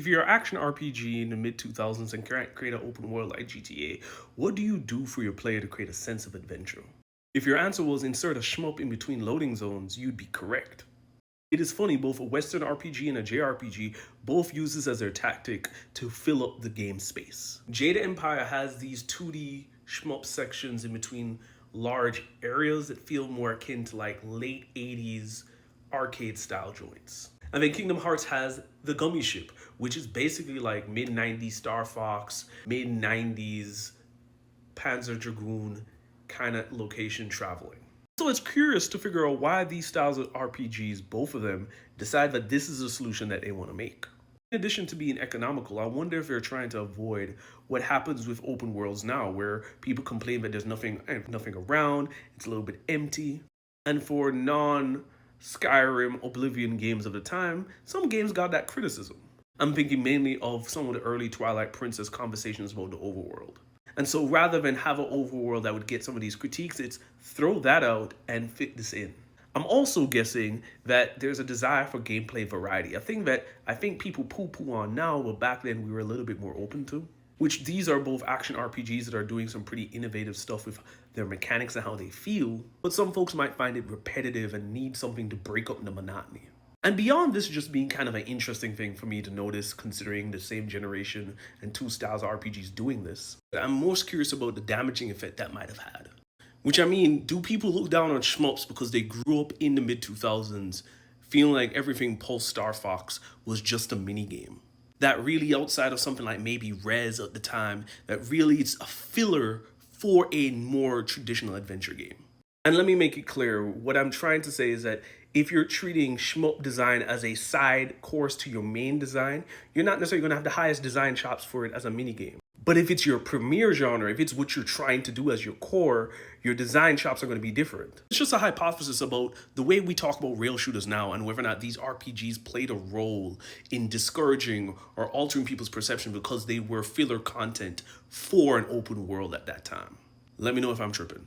If you're an action RPG in the mid 2000s and create an open world like GTA, what do you do for your player to create a sense of adventure? If your answer was insert a shmup in between loading zones, you'd be correct. It is funny, both a Western RPG and a JRPG both use this as their tactic to fill up the game space. Jade Empire has these 2D shmup sections in between large areas that feel more akin to like late 80s arcade style joints. And then Kingdom Hearts has the Gummy Ship, which is basically like mid 90s Star Fox, mid 90s Panzer Dragoon kind of location traveling. So it's curious to figure out why these styles of RPGs, both of them, decide that this is a solution that they want to make. In addition to being economical, I wonder if they're trying to avoid what happens with open worlds now, where people complain that there's nothing around, it's a little bit empty. And for non-Skyrim, Oblivion games of the time, some games got that criticism. I'm thinking mainly of some of the early Twilight Princess conversations about the overworld. And so rather than have an overworld that would get some of these critiques, it's throw that out and fit this in. I'm also guessing that there's a desire for gameplay variety. A thing that I think people poo-poo on now, but back then we were a little bit more open to. Which these are both action RPGs that are doing some pretty innovative stuff with their mechanics and how they feel. But some folks might find it repetitive and need something to break up the monotony. And beyond this just being kind of an interesting thing for me to notice, considering the same generation and two styles of RPGs doing this, I'm most curious about the damaging effect that might have had. Which I mean, do people look down on shmups because they grew up in the mid 2000s feeling like everything post Star Fox was just a minigame? That really, outside of something like maybe Rez at the time, that really it's a filler for a more traditional adventure game. And let me make it clear, what I'm trying to say is that if you're treating shmup design as a side course to your main design, you're not necessarily going to have the highest design chops for it as a minigame. But if it's your premier genre, if it's what you're trying to do as your core, your design chops are going to be different. It's just a hypothesis about the way we talk about rail shooters now and whether or not these RPGs played a role in discouraging or altering people's perception because they were filler content for an open world at that time. Let me know if I'm tripping.